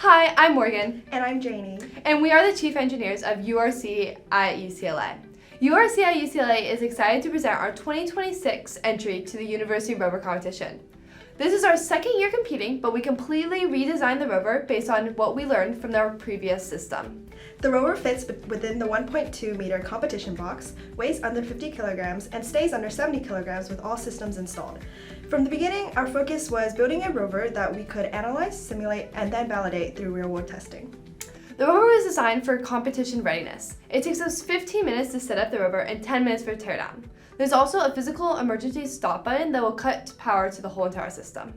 Hi, I'm Morgan. And I'm Janie. And we are the Chief Engineers of URC at UCLA. URC at UCLA is excited to present our 2026 entry to the University Rover Competition. This is our second year competing, but we completely redesigned the rover based on what we learned from our previous system. The rover fits within the 1.2 meter competition box, weighs under 50 kilograms, and stays under 70 kilograms with all systems installed. From the beginning, our focus was building a rover that we could analyze, simulate, and then validate through real-world testing. The rover was designed for competition readiness. It takes us 15 minutes to set up the rover and 10 minutes for teardown. There's also a physical emergency stop button that will cut power to the whole entire system.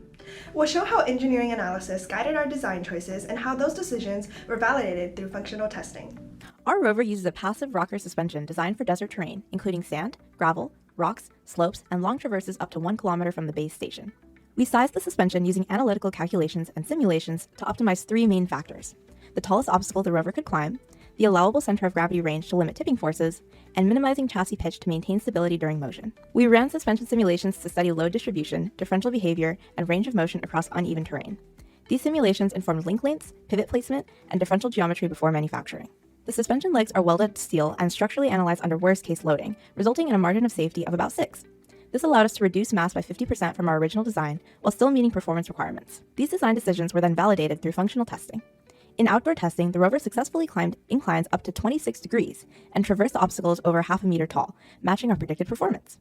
We'll show how engineering analysis guided our design choices and how those decisions were validated through functional testing. Our rover uses a passive rocker suspension designed for desert terrain, including sand, gravel, rocks, slopes, and long traverses up to 1 kilometer from the base station. We sized the suspension using analytical calculations and simulations to optimize 3 main factors: the tallest obstacle the rover could climb, the allowable center of gravity range to limit tipping forces, and minimizing chassis pitch to maintain stability during motion. We ran suspension simulations to study load distribution, differential behavior, and range of motion across uneven terrain. These simulations informed link lengths, pivot placement, and differential geometry before manufacturing. The suspension legs are welded to steel and structurally analyzed under worst-case loading, resulting in a margin of safety of about 6. This allowed us to reduce mass by 50% from our original design while still meeting performance requirements. These design decisions were then validated through functional testing. In outdoor testing, the rover successfully climbed inclines up to 26 degrees and traversed obstacles over half a meter tall, matching our predicted performance.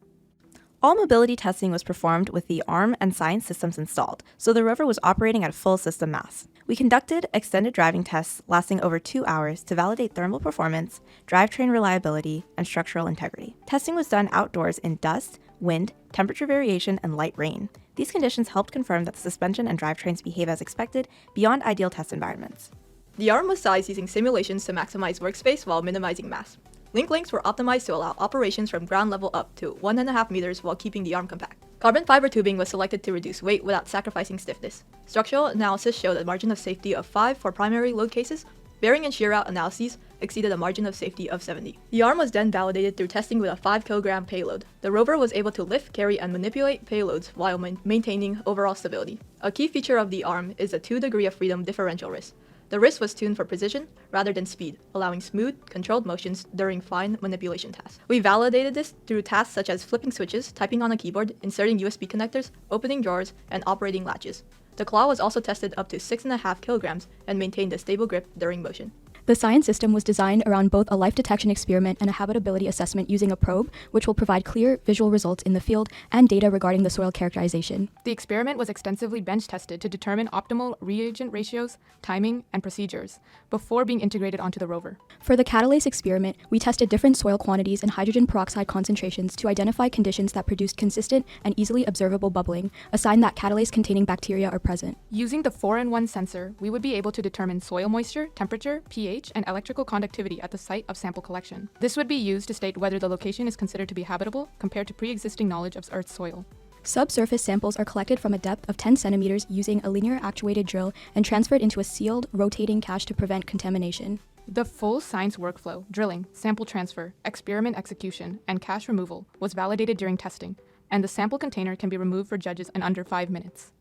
All mobility testing was performed with the ARM and science systems installed, so the rover was operating at full system mass. We conducted extended driving tests lasting over 2 hours to validate thermal performance, drivetrain reliability, and structural integrity. Testing was done outdoors in dust, wind, temperature variation, and light rain. These conditions helped confirm that the suspension and drivetrains behave as expected beyond ideal test environments. The arm was sized using simulations to maximize workspace while minimizing mass. Link lengths were optimized to allow operations from ground level up to 1.5 meters while keeping the arm compact. Carbon fiber tubing was selected to reduce weight without sacrificing stiffness. Structural analysis showed a margin of safety of 5 for primary load cases. Bearing and shear out analyses exceeded a margin of safety of 70. The arm was then validated through testing with a 5 kilogram payload. The rover was able to lift, carry, and manipulate payloads while maintaining overall stability. A key feature of the arm is a 2 degree of freedom differential wrist. The wrist was tuned for precision rather than speed, allowing smooth, controlled motions during fine manipulation tasks. We validated this through tasks such as flipping switches, typing on a keyboard, inserting USB connectors, opening drawers, and operating latches. The claw was also tested up to 6.5 kilograms and maintained a stable grip during motion. The science system was designed around both a life detection experiment and a habitability assessment using a probe, which will provide clear visual results in the field and data regarding the soil characterization. The experiment was extensively bench tested to determine optimal reagent ratios, timing, and procedures before being integrated onto the rover. For the catalase experiment, we tested different soil quantities and hydrogen peroxide concentrations to identify conditions that produced consistent and easily observable bubbling, a sign that catalase-containing bacteria are present. Using the 4-in-1 sensor, we would be able to determine soil moisture, temperature, pH, and electrical conductivity at the site of sample collection. This would be used to state whether the location is considered to be habitable compared to pre-existing knowledge of Earth's soil. Subsurface samples are collected from a depth of 10 centimeters using a linear actuated drill and transferred into a sealed, rotating cache to prevent contamination. The full science workflow, drilling, sample transfer, experiment execution, and cache removal was validated during testing, and the sample container can be removed for judges in under 5 minutes.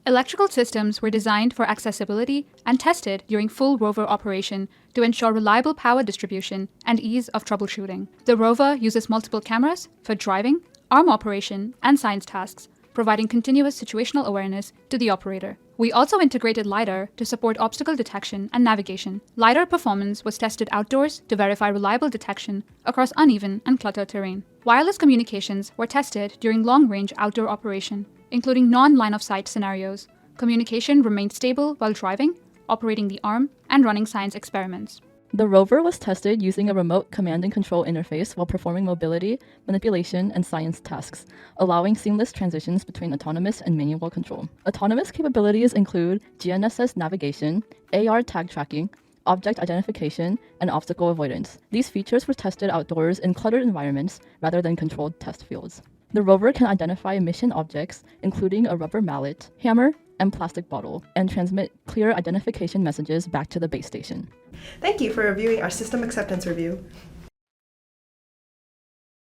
Electrical systems were designed for accessibility and tested during full rover operation to ensure reliable power distribution and ease of troubleshooting. The rover uses multiple cameras for driving, arm operation, and science tasks, providing continuous situational awareness to the operator. We also integrated LiDAR to support obstacle detection and navigation. LiDAR performance was tested outdoors to verify reliable detection across uneven and cluttered terrain. Wireless communications were tested during long-range outdoor operation, including non-line-of-sight scenarios. Communication remained stable while driving, operating the arm, and running science experiments. The rover was tested using a remote command and control interface while performing mobility, manipulation, and science tasks, allowing seamless transitions between autonomous and manual control. Autonomous capabilities include GNSS navigation, AR tag tracking, object identification, and obstacle avoidance. These features were tested outdoors in cluttered environments rather than controlled test fields. The rover can identify mission objects, including a rubber mallet, hammer, and plastic bottle, and transmit clear identification messages back to the base station. Thank you for reviewing our system acceptance review.